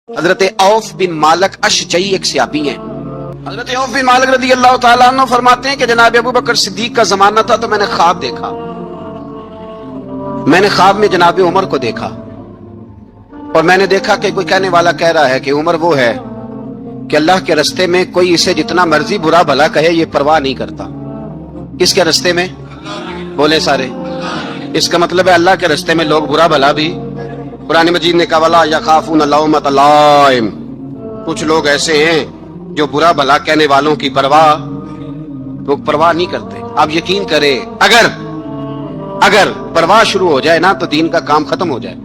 حضرت عوف بن مالک اشجعی ایک صحابی ہیں۔ حضرت عوف بن مالک رضی اللہ تعالیٰ عنہ فرماتے ہیں کہ جناب ابو بکر صدیق کا زمانہ تھا تو میں نے خواب دیکھا، میں نے خواب میں جناب عمر کو دیکھا اور میں نے دیکھا کہ کوئی کہنے والا کہہ رہا ہے کہ عمر وہ ہے کہ اللہ کے رستے میں کوئی اسے جتنا مرضی برا بھلا کہے یہ پرواہ نہیں کرتا۔ کس کے رستے میں؟ بولے سارے۔ اس کا مطلب ہے اللہ کے رستے میں لوگ برا بھلا بھی، قرآن مجید نے کہا وَلَا يَخَافُونَ لَوْمَةَ لَائِمٍ، کچھ لوگ ایسے ہیں جو برا بھلا کہنے والوں کی پرواہ نہیں کرتے۔ آپ یقین کریں اگر پرواہ شروع ہو جائے نا تو دین کا کام ختم ہو جائے،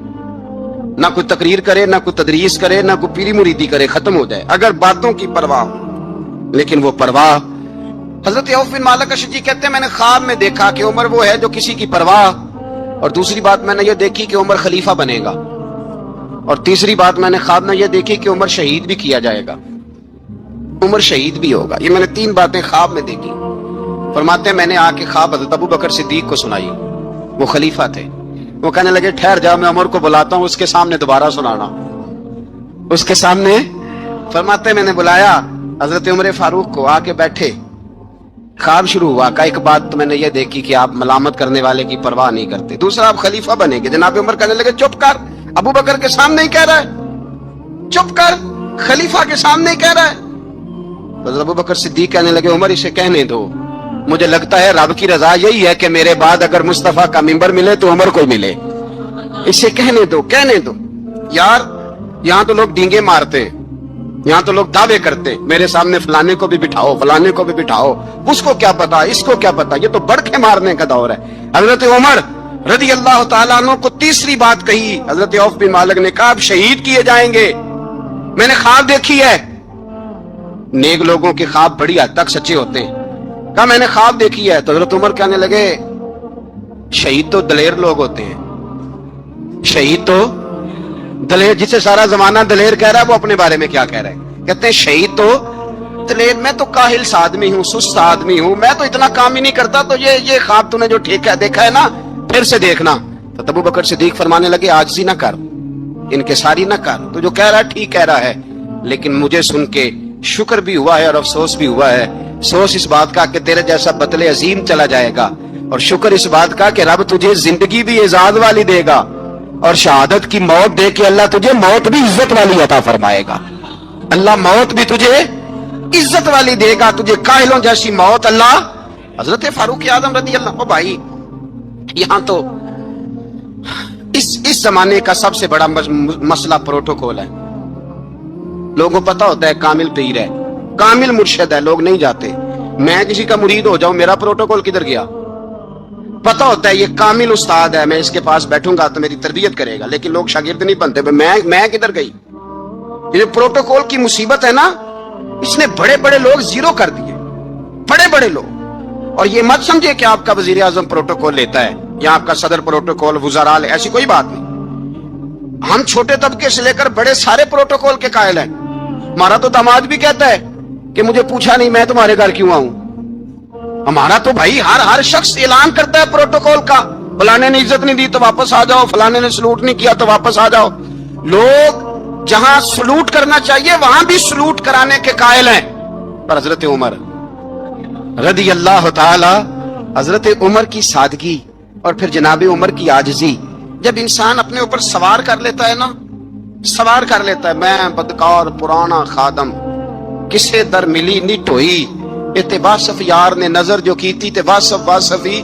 نہ کوئی تقریر کرے، نہ کوئی تدریس کرے، نہ کوئی پیری مریدی کرے، ختم ہو جائے اگر باتوں کی پرواہ ہو۔ لیکن وہ پرواہ، حضرت عوف بن مالک اشجعی کہتے ہیں میں نے خواب میں دیکھا کہ عمر وہ ہے جو کسی کی پرواہ، اور دوسری بات میں نے یہ دیکھی کہ عمر خلیفہ بنے گا، اور تیسری بات میں نے خواب میں یہ دیکھی کہ عمر شہید بھی کیا جائے گا، عمر شہید بھی ہوگا۔ یہ میں نے تین باتیں خواب میں دیکھی۔ فرماتے ہیں میں نے آ کے خواب حضرت ابو بکر صدیق کو سنائی، وہ خلیفہ تھے۔ وہ کہنے لگے ٹھہر جا، میں عمر کو بلاتا ہوں، اس کے سامنے دوبارہ سنانا، اس کے سامنے۔ فرماتے ہیں میں نے بلایا حضرت عمر فاروق کو، آ کے بیٹھے، خواب شروع ہوا کہ ایک بات تو میں نے یہ دیکھی کہ آپ ملامت کرنے والے کی پرواہ نہیں کرتے، دوسرا آپ خلیفہ بنے گے۔ جناب عمر کہنے لگے چپ کر، ابو بکر کے سامنے ہی کہہ رہا ہے، چپ کر، خلیفہ کے سامنے ہی کہہ رہا ہے۔ حضرت ابو بکر صدیق کہنے لگے عمر اسے کہنے دو، مجھے لگتا ہے رب کی رضا یہی ہے کہ میرے بعد اگر مصطفیٰ کا منبر ملے تو عمر کو ملے، اسے کہنے دو، کہنے دو۔ یار یہاں تو لوگ ڈینگے مارتے ہیں، یہاں تو لوگ دعوے کرتے ہیں میرے سامنے فلانے کو بھی بٹھاؤ، فلانے کو بھی بٹھاؤ، اس کو کیا پتا، اس کو کیا پتا، یہ تو بڑکے مارنے کا دور ہے۔ حضرت عمر رضی اللہ تعالیٰ عنہ کو تیسری بات کہی، حضرت عوف بن مالک نے کہا آپ شہید کیے جائیں گے، میں نے خواب دیکھی ہے۔ نیک لوگوں کے خواب بڑی حد تک سچے ہوتے ہیں۔ کہا میں نے خواب دیکھی ہے۔ تو حضرت عمر کہنے لگے شہید تو دلیر لوگ ہوتے ہیں، شہید تو دلیر، جسے سارا زمانہ دلیر کہہ رہا ہے وہ اپنے بارے میں کیا کہہ رہا ہے؟ کہتے ہیں شہید تو دلیر، میں تو کاہل سا آدمی ہوں، سست آدمی ہوں، میں تو اتنا کام ہی نہیں کرتا، تو یہ خواب تو نے جو ٹھیک ہے دیکھا ہے نا پھر سے دیکھنا۔ تو ابو بکر صدیق فرمانے لگے عاجزی نہ کر، انکساری نہ کر، تو جو کہہ رہا ہے ٹھیک کہہ رہا ہے، لیکن مجھے سن کے شکر بھی ہوا ہے اور افسوس بھی ہوا ہے۔ افسوس اس بات کا کہ تیرے جیسا بطل عظیم چلا جائے گا، اور شکر اس بات کا کہ رب تجھے زندگی بھی اعزاز والی دے گا، اور شہادت کی موت دے کے اللہ تجھے موت بھی عزت والی عطا فرمائے گا۔ اللہ موت بھی تجھے عزت والی دے گا، تجھے کاہلوں جیسی موت اللہ۔ حضرت فاروق اعظم رضی اللہ عنہ، بھائی یہاں تو اس زمانے کا سب سے بڑا مسئلہ پروٹوکول ہے۔ لوگوں کو پتا ہوتا ہے کامل پیر ہے، کامل مرشد ہے، لوگ نہیں جاتے۔ میں کسی کا مرید ہو جاؤں، میرا پروٹوکول کدھر گیا؟ پتا ہوتا ہے یہ کامل استاد ہے، میں اس کے پاس بیٹھوں گا تو میری تربیت کرے گا، لیکن لوگ شاگرد نہیں بنتے۔ میں کدھر گئی؟ یہ پروٹوکول کی مصیبت ہے نا، اس نے بڑے بڑے لوگ زیرو کر دیے، بڑے بڑے لوگ۔ اور یہ مت سمجھے کہ آپ کا وزیر اعظم پروٹوکول لیتا ہے یا آپ کا صدر پروٹوکول، وزراء، ایسی کوئی بات نہیں۔ ہم چھوٹے طبقے سے لے کر بڑے سارے پروٹوکول کے قائل ہیں۔ ہمارا تو داماد بھی کہتا ہے کہ مجھے پوچھا نہیں میں تمہارے گھر کیوں آؤں۔ ہمارا تو بھائی ہر شخص اعلان کرتا ہے پروٹوکول کا، فلانے نے عزت نہیں دی تو واپس آ جاؤ، فلانے نے سلوٹ نہیں کیا تو واپس آ جاؤ۔ لوگ جہاں سلوٹ کرنا چاہیے وہاں بھی سلوٹ کرانے کے قائل ہیں۔ پر حضرت عمر رضی اللہ تعالی، حضرت عمر کی سادگی اور پھر جناب عمر کی عاجزی، جب انسان اپنے اوپر سوار کر لیتا ہے نا، سوار کر لیتا ہے، میں بدکار پرانا خادم، کسے در ملی نہیں ٹوئی، تے واصف یار نے نظر جو کی تھی تے واصف ہی۔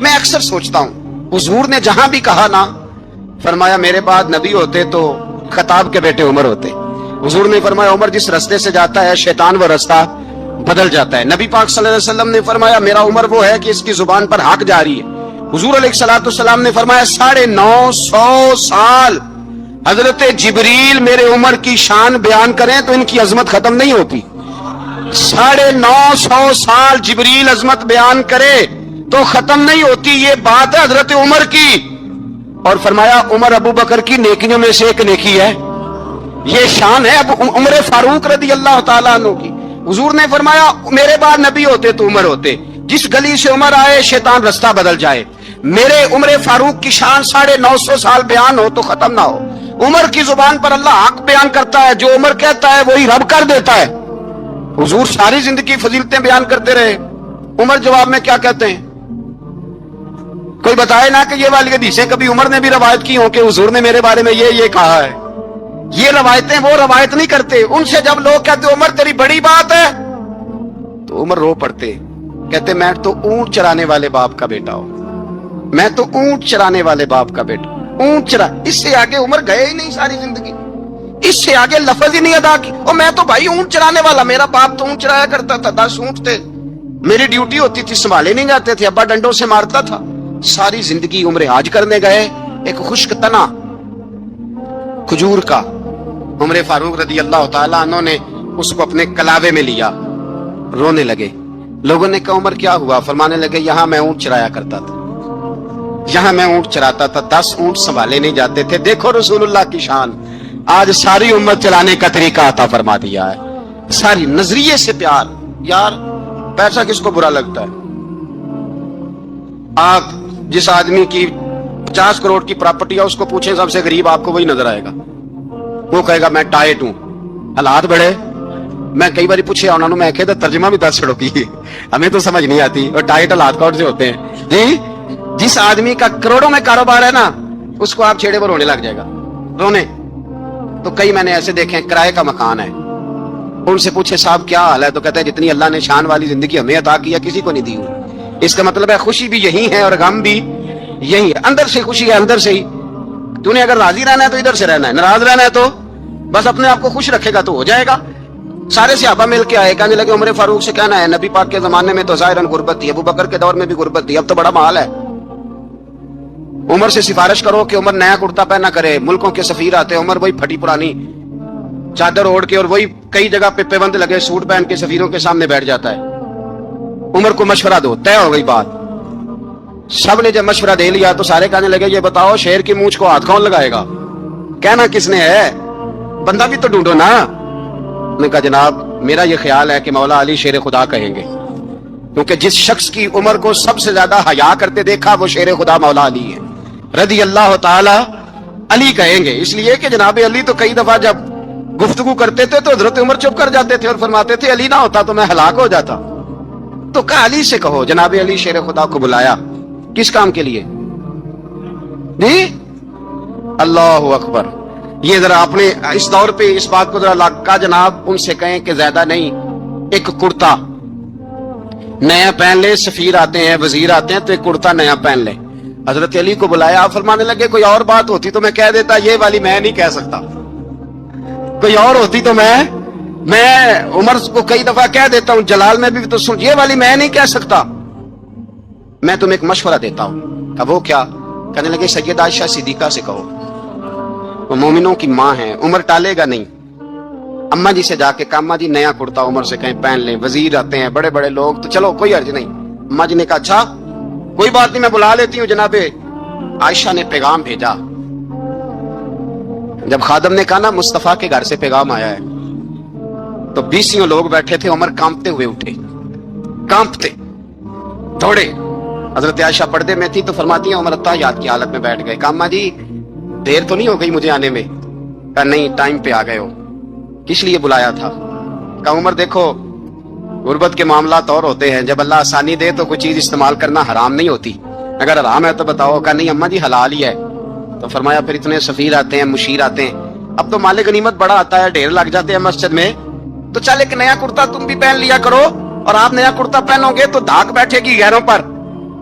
میں اکثر سوچتا ہوں حضور نے جہاں بھی کہا نا، فرمایا میرے بعد نبی ہوتے تو خطاب کے بیٹے عمر ہوتے۔ حضور نے فرمایا عمر جس رستے سے جاتا ہے شیطان وہ رستہ بدل جاتا ہے۔ نبی پاک صلی اللہ علیہ وسلم نے فرمایا میرا عمر وہ ہے کہ اس کی زبان پر حق جاری ہے۔ حضور علیہ الصلوۃ والسلام نے فرمایا 950 سال حضرت جبریل میرے عمر کی شان بیان کریں تو ان کی عظمت ختم نہیں ہوتی۔ 950 سال جبریل عظمت بیان کرے تو ختم نہیں ہوتی، یہ بات ہے حضرت عمر کی۔ اور فرمایا عمر ابو بکر کی نیکیوں میں سے ایک نیکی ہے، یہ شان ہے عمر فاروق رضی اللہ تعالیٰ عنہ کی۔ حضور نے فرمایا میرے بعد نبی ہوتے تو عمر ہوتے، جس گلی سے عمر آئے شیطان رستہ بدل جائے۔ میرے عمر فاروق کی شان 950 سال بیان ہو تو ختم نہ ہو۔ عمر کی زبان پر اللہ حق بیان کرتا ہے، جو عمر کہتا ہے وہی رب کر دیتا ہے۔ حضور ساری زندگی فضیلتیں بیان کرتے رہے، عمر جواب میں کیا کہتے ہیں؟ کوئی بتائے نا کہ یہ والی حدیثیں کبھی عمر نے بھی روایت کی ہوں کہ حضور نے میرے بارے میں یہ کہا ہے؟ یہ روایتیں وہ روایت نہیں کرتے۔ ان سے جب لوگ کہتے عمر تیری بڑی بات ہے تو عمر رو پڑتے، کہتے میں تو اونٹ چرانے والے باپ کا بیٹا ہوں، میں تو اونٹ چرانے والے باپ کا بیٹا، اونٹ چرا۔ اس سے آگے عمر گئے ہی نہیں ساری زندگی، اس سے آگے لفظ ہی نہیں ادا کی۔ اور میں تو بھائی اونٹ چرانے والا، میرا باپ تو اونٹ چرایا کرتا تھا، 10 اونٹ تھے، میری ڈیوٹی ہوتی تھی، سنبھالے نہیں جاتے تھے، ابا ڈنڈوں سے مارتا تھا۔ ساری زندگی عمر حج کرنے گئے، ایک خشک تنا کھجور کا عمر فاروق رضی اللہ تعالیٰ عنہ نے اس کو اپنے کلاوے میں لیا، رونے لگے۔ لوگوں نے کہا عمر کیا ہوا؟ فرمانے لگے یہاں میں اونٹ چرایا کرتا تھا، یہاں میں اونٹ چراتا تھا، 10 اونٹ سنبھالے نہیں جاتے تھے۔ دیکھو رسول اللہ کی شان، آج ساری امت چلانے کا طریقہ عطا فرما دیا ہے، ساری نظریے سے پیار۔ یار پیسہ کس کو برا لگتا ہے؟ آپ جس آدمی کی 50 کروڑ کی پراپرٹی ہے اس کو پوچھیں سب سے غریب، آپ کو وہی نظر آئے گا، وہ کہے گا میں ٹائٹ ہوں، حالات بڑے۔ میں کئی بار پوچھے انہوں نے، میں کہتا ترجمہ بھی 10 چھڑو کی، ہمیں تو سمجھ نہیں آتی، اور ٹائٹ حالات کون سے ہوتے ہیں جی؟ جس آدمی کا کروڑوں میں کاروبار ہے نا، اس کو آپ چھیڑے پر رونے لگ جائے گا، رونے۔ تو کئی میں نے ایسے دیکھے ہیں کرائے کا مکان ہے، ان سے پوچھے صاحب کیا حال ہے، تو کہتے ہیں جتنی اللہ نے شان والی زندگی ہمیں عطا کیا کسی کو نہیں دی ہوئی۔ اس کا مطلب ہے خوشی بھی یہی ہے اور غم بھی یہی ہے، اندر سے خوشی ہے، اندر سے ہی۔ تو نے اگر راضی رہنا ہے تو ادھر سے رہنا ہے، ناراض رہنا ہے تو بس اپنے آپ کو خوش رکھے گا تو ہو جائے گا۔ سارے صحابہ مل کے آئے، کہنے لگے عمر فاروق سے کہنا ہے نبی پاک کے زمانے میں تو ظاہراً غربت تھی، ابو بکر کے دور میں بھی غربت تھی، اب تو بڑا مال ہے، عمر سے سفارش کرو کہ عمر نیا کرتا پہنا کرے۔ ملکوں کے سفیر آتے، عمر وہی پھٹی پرانی چادر اوڑھ کے اور وہی کئی جگہ پہ پیبند لگے سوٹ پہن کے سفیروں کے سامنے بیٹھ جاتا ہے۔ عمر کو مشورہ دو، طے ہو گئی بات۔ سب نے جب مشورہ دے لیا تو سارے کہنے لگے یہ بتاؤ شیر کی مونچھ کو ہاتھ کون لگائے گا؟ کہنا کس نے ہے؟ بندہ بھی تو ڈھونڈو نا۔ نے کہا جناب میرا یہ خیال ہے کہ مولا علی شیر خدا کہیں گے، کیونکہ جس شخص کی عمر کو سب سے زیادہ حیا کرتے دیکھا وہ شیر خدا مولا علی ہے رضی اللہ تعالی علی کہیں گے، اس لیے کہ جناب علی تو کئی دفعہ جب گفتگو کرتے تھے تو حضرت عمر چپ کر جاتے تھے اور فرماتے تھے علی نہ ہوتا تو میں ہلاک ہو جاتا۔ تو کہا علی سے کہو۔ جناب علی شیر خدا کو بلایا، کس کام کے لیے جی؟ اللہ اکبر۔ یہ ذرا اپنے اس دور پہ اس بات کو ذرا لگا جناب ان سے کہیں کہ زیادہ نہیں، ایک کرتا نیا پہن لے، سفیر آتے ہیں وزیر آتے ہیں تو ایک کرتا نیا پہن لے۔ حضرت علی کو بلایا، فرمانے لگے کوئی اور بات ہوتی تو میں کہہ دیتا، یہ والی میں نہیں کہہ سکتا، کوئی اور ہوتی تو میں عمر کو کئی دفعہ کہہ دیتا ہوں، جلال میں بھی تو سن، یہ والی میں نہیں کہہ سکتا۔ میں تمہیں ایک مشورہ دیتا ہوں۔ کہ وہ کیا؟ کہنے لگے سیدہ عائشہ صدیقہ سے کہو، وہ مومنوں کی ماں ہے، عمر ٹالے گا نہیں۔ اماں جی سے جا کے اماں جی نیا کرتا عمر سے کہیں پہن لیں، وزیر آتے ہیں بڑے بڑے لوگ تو چلو کوئی حرج نہیں۔ اماں جی نے کہا اچھا کوئی بات نہیں میں بلا لیتی ہوں۔ جناب عائشہ نے پیغام بھیجا، جب خادم نے کہا نا مصطفیٰ کے گھر سے پیغام آیا ہے تو 20 لوگ بیٹھے تھے، عمر کانپتے ہوئے اٹھے، کانپتے دوڑے۔ حضرت عائشہ پردے میں تھی تو فرماتی ہیں عمر اتحیات کی حالت میں بیٹھ گئے۔ کہا اماں جی دیر تو نہیں ہو گئی مجھے آنے میں؟ کہا نہیں ٹائم پہ آ گئے ہو، کس لیے بلایا تھا؟ کہا عمر دیکھو غربت کے معاملات اور ہوتے ہیں، جب اللہ آسانی دے تو کوئی چیز استعمال کرنا حرام نہیں ہوتی، اگر حرام ہے تو بتاؤ۔ کہا نہیں اماں جی حلال ہی ہے۔ تو فرمایا پھر اتنے سفیر آتے ہیں مشیر آتے ہیں، اب تو مال غنیمت بڑا آتا ہے، ڈھیر لگ جاتے ہیں مسجد میں، تو چل ایک نیا کرتا تم بھی پہن لیا کرو، اور آپ نیا کرتا پہنو گے تو دھاک بیٹھے گی غیروں پر۔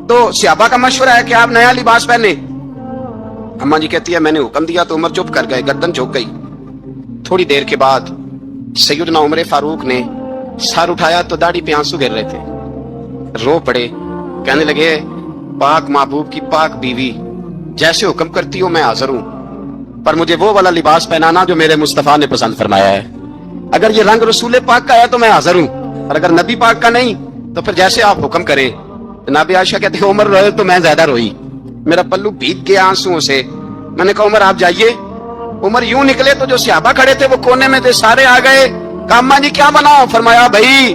تو صحابہ کا مشورہ ہے کہ آپ نیا لباس پہنے۔ اماں جی کہتی ہے میں نے حکم دیا تو عمر چپ کر گئے، گردن جھک گئی۔ تھوڑی دیر کے بعد سیدنا عمر فاروق نے سر اٹھایا تو داڑھی پہ آنسو گر رہے تھے، رو پڑے، کہنے لگے پاک محبوب کی پاک بیوی جیسے حکم کرتی ہو میں حاضر ہوں، پر مجھے وہ والا لباس پہنانا جو میرے مصطفیٰ نے پسند فرمایا ہے، اگر یہ رنگ رسول پاک کا ہے تو میں حاضر ہوں، اور اگر نبی پاک کا نہیں تو پھر جیسے آپ حکم کریں۔ جناب عائشہ کہتے ہیں عمر روئے تو میں زیادہ روئی، میرا پلو بھیگ گیا آنسوؤں سے۔ میں نے کہا عمر آپ جائیے۔ عمر یوں نکلے تو جو صحابہ کھڑے تھے وہ کونے میں تھے، سارے آ گئے۔ کہا اماں جی کیا بناؤ؟ فرمایا بھائی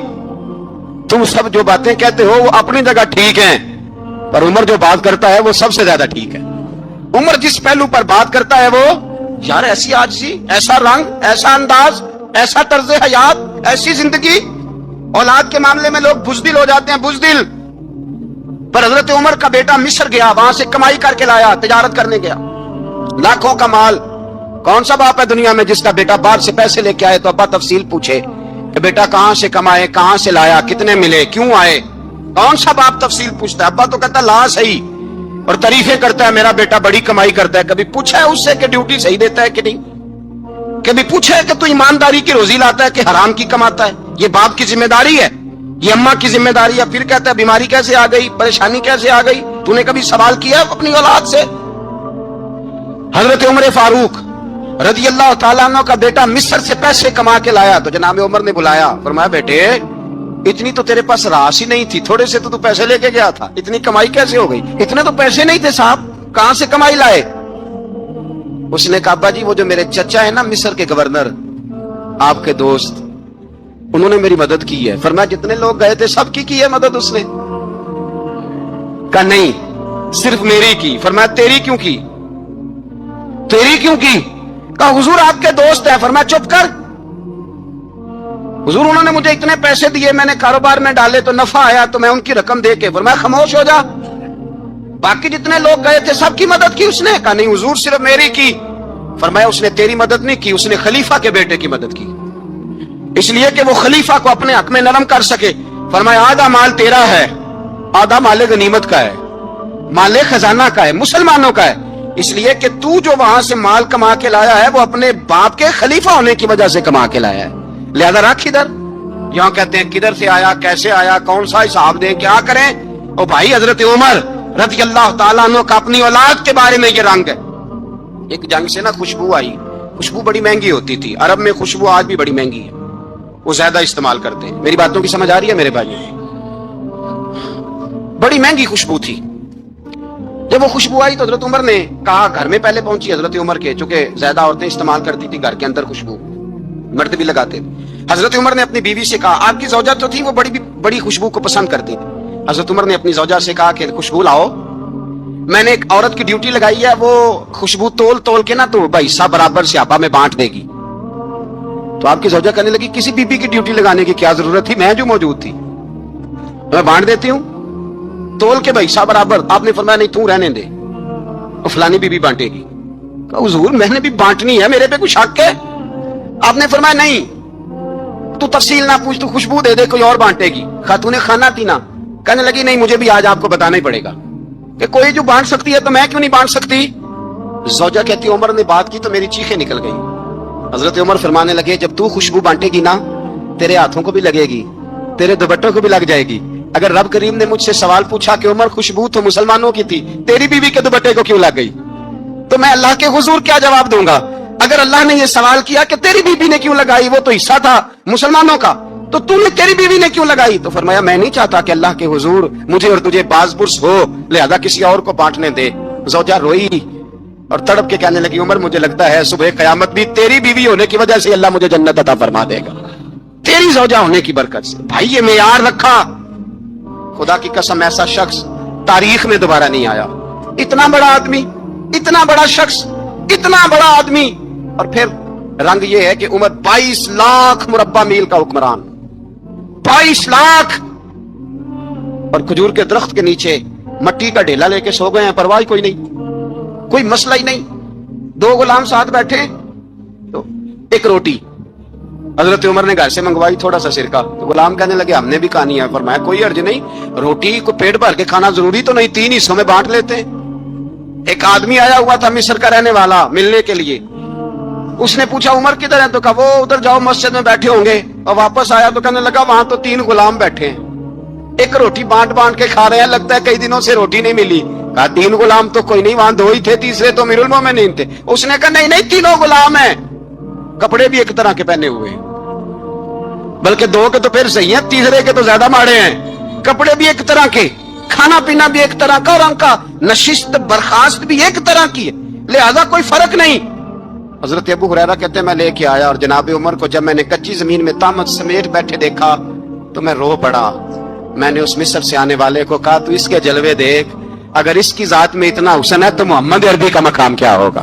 تم سب جو باتیں کہتے ہو وہ اپنی جگہ ٹھیک ہیں، پر عمر جو بات کرتا ہے وہ سب سے زیادہ ٹھیک ہے۔ عمر جس پہلو پر بات کرتا ہے وہ یار ایسی عاجزی، ایسا رنگ، ایسا انداز، ایسا طرز حیات، ایسی زندگی. اولاد کے معاملے میں لوگ بزدل ہو جاتے ہیں، بزدل. پر حضرت عمر کا بیٹا مصر گیا، وہاں سے کمائی کر کے لایا، تجارت کرنے گیا، لاکھوں کا مال. کون سا باپ ہے دنیا میں جس کا بیٹا باہر سے پیسے لے کے آئے تو ابا تفصیل پوچھے کہ بیٹا کہاں سے کمائے، کہاں سے لایا، کتنے ملے، کیوں آئے؟ کون سا باپ تفصیل پوچھتا ہے؟ ابا تو کہتا لا صحیح، اور تعریفیں کرتا ہے میرا بیٹا بڑی کمائی کرتا ہے. کبھی پوچھا ہے اس سے کہ ڈیوٹی صحیح دیتا ہے کہ نہیں؟ کبھی پوچھا ہے کہ تو ایمانداری کی روزی لاتا ہے کہ حرام کی کماتا ہے؟ یہ باپ کی ذمہ داری ہے، یہ اماں کی ذمہ داری ہے. پھر کہتا ہے بیماری کیسے آ گئی، پریشانی کیسے آ گئی؟ تو نے کبھی سوال کیا اپنی اولاد سے؟ حضرت عمر فاروق رضی اللہ تعالیٰ عنہ کا بیٹا مصر سے پیسے کما کے لایا تو جناب عمر نے بلایا، فرمایا بیٹے اتنی تو تیرے پاس راس ہی نہیں تھی، تھوڑے سے تو پیسے لے کے گیا تھا، اتنی کمائی کیسے ہو گئی؟ اتنے تو پیسے نہیں تھے صاحب، کہاں سے کمائی لائے؟ اس نے کہا ابا جی وہ جو میرے چچا ہے نا مصر کے گورنر، آپ کے دوست، انہوں نے میری مدد کی ہے. فرمایا جتنے لوگ گئے تھے سب کی ہے مدد اس نے؟ کہا نہیں صرف میری کی. فرمایا تیری کیوں کی؟ تیری کیوں کی؟ کہا حضور آپ کے دوست ہیں. فرمایا چپ کر حضور انہوں نے مجھے اتنے پیسے دیے، میں نے کاروبار میں ڈالے تو نفع آیا تو میں ان کی رقم دے کے. فرمایا خاموش ہو جا، باقی جتنے لوگ گئے تھے سب کی مدد کی اس نے؟ کہا نہیں حضور صرف میری کی. فرمایا اس نے تیری مدد نہیں کی، اس نے خلیفہ کے بیٹے کی مدد کی، اس لیے کہ وہ خلیفہ کو اپنے حق میں نرم کر سکے. فرمایا آدھا مال تیرا ہے، آدھا مال غنیمت کا ہے، مال خزانہ کا ہے، مسلمانوں کا ہے، اس لیے کہ تو جو وہاں سے مال کما کے لایا ہے وہ اپنے باپ کے خلیفہ ہونے کی وجہ سے کما کے لایا ہے، لہذا رکھ ادھر. یہاں کہتے ہیں کدھر سے آیا، کیسے آیا، کون سا حساب دیں، کیا کریں؟ او بھائی حضرت عمر رضی اللہ تعالیٰ عنہ کا اپنی اولاد کے بارے میں یہ رنگ ہے. ایک جنگ سے نا خوشبو آئی، خوشبو بڑی مہنگی ہوتی تھی، عرب میں خوشبو آج بھی بڑی مہنگی ہے، وہ زیادہ استعمال کرتے ہیں. میری باتوں کی سمجھ آ رہی ہے میرے بھائی؟ بڑی مہنگی خوشبو تھی. جب وہ خوشبو آئی تو حضرت عمر نے کہا، گھر میں پہلے پہنچی حضرت عمر کے، چونکہ زیادہ عورتیں استعمال کرتی تھی گھر کے اندر خوشبو، مرد بھی لگاتے تھے. حضرت عمر نے اپنی بیوی سے کہا، آپ کی زوجہ تو تھی وہ بڑی خوشبو کو پسند کرتی تھی. حضرت عمر نے اپنی زوجہ سے کہا کہ خوشبو لاؤ، میں نے ایک عورت کی ڈیوٹی لگائی ہے، وہ خوشبو تول کے نا تو حصہ برابر سے آپا میں بانٹ دے گی. تو آپ کی زوجہ کہنے لگی کسی بی بی کی ڈیوٹی لگانے کی کیا ضرورت تھی، میں جو موجود تھی میں بانٹ دیتی ہوں تول کے حصہ برابر. آپ نے فرمایا نہیں تو رہنے دے، فلانی بی بی بانٹے گی. کہا حضور میں نے بھی بانٹنی ہے، میرے پہ کچھ حق ہے؟ آپ نے فرمایا نہیں تو تفصیل نہ پوچھ، تو خوشبو دے دے، کوئی اور بانٹے گی. خاتون کھانا پینا کہنے لگی نہیں مجھے بھی آج آپ کو بتانا ہی پڑے گا کہ کوئی جو بانٹ سکتی ہے تو میں کیوں نہیں بانٹ سکتی؟ زوجہ کہتی عمر نے بات کی تو میری چیخیں نکل گئی. حضرت عمر فرمانے لگے جب تو خوشبو بانٹے گی نا تیرے ہاتھوں کو بھی لگے گی، تیرے دوپٹوں کو بھی لگ جائے گی. اگر رب کریم نے مجھ سے سوال پوچھا کہ عمر خوشبو تو مسلمانوں کی تھی، تیری بیوی کے دوپٹے کو کیوں لگ گئی، تو میں اللہ کے حضور کیا جواب دوں گا؟ اگر اللہ نے یہ سوال کیا کہ تیری بیوی نے کیوں لگائی، وہ تو حصہ تھا مسلمانوں کا، تو نے تیری بیوی نے کیوں لگائی؟ تو فرمایا میں نہیں چاہتا کہ اللہ کے حضور مجھے اور تجھے باز برس ہو، لہذا کسی اور کو بانٹنے دے. زوجہ روئی اور تڑپ کے کہنے لگی عمر مجھے لگتا ہے صبح قیامت بھی تیری بیوی ہونے کی وجہ سے اللہ مجھے جنت عطا فرما دے گا، تیری زوجہ ہونے کی برکت سے. بھائی یہ معیار رکھا، خدا کی قسم ایسا شخص تاریخ میں دوبارہ نہیں آیا. اتنا بڑا آدمی، اتنا بڑا شخص، اتنا بڑا آدمی، اور پھر رنگ یہ ہے کہ عمر 22 لاکھ مربع میل کا حکمران، 22 لاکھ، اور کھجور کے درخت کے نیچے مٹی کا ڈھیلا لے کے سو گئے ہیں، پرواہ کوئی نہیں، کوئی مسئلہ ہی نہیں. 2 غلام ساتھ بیٹھے تو ایک روٹی حضرت عمر نے گھر سے منگوائی، تھوڑا سا سرکہ، تو غلام کہنے لگے ہم نے بھی کھانی ہے. فرمایا کوئی حرج نہیں، روٹی کو پیٹ بھر کے کھانا ضروری تو نہیں، 3 حصوں میں بانٹ لیتے ہیں. ایک آدمی آیا ہوا تھا مصر کا رہنے والا ملنے کے لیے، اس نے پوچھا عمر کدھر ہے، تو کہا وہ ادھر جاؤ مسجد میں بیٹھے ہوں گے. اور واپس آیا تو کہنے لگا وہاں تو 3 غلام بیٹھے ہیں، ایک روٹی بانٹ کے کھا رہے ہیں، لگتا ہے کئی دنوں سے روٹی نہیں ملی. کہا 3 غلام تو کوئی نہیں، وہاں 2 ہی تھے، تیسرے تو امیر المومنین تھے. اس نے کہا نہیں 3 غلام ہیں، کپڑے بھی ایک طرح کے پہنے ہوئے ہیں، بلکہ 2 کے تو پھر صحیح ہیں، تیسرے کے تو زیادہ ماڑے ہیں. کپڑے بھی ایک طرح کے، کھانا پینا بھی ایک طرح کا، اور ان کا نشست برخاست بھی ایک طرح کی ہے، لہذا کوئی فرق نہیں. حضرت ابو ہریرہ کہتے ہیں میں لے کے آیا، اور جناب عمر کو جب میں نے کچی زمین میں تامت سمیٹ بیٹھے دیکھا تو میں رو پڑا. میں نے اس مصر سے آنے والے کو کہا تو اس کے جلوے دیکھ، اگر اس کی ذات میں اتنا حسن ہے تو محمد عربی کا مقام کیا ہوگا.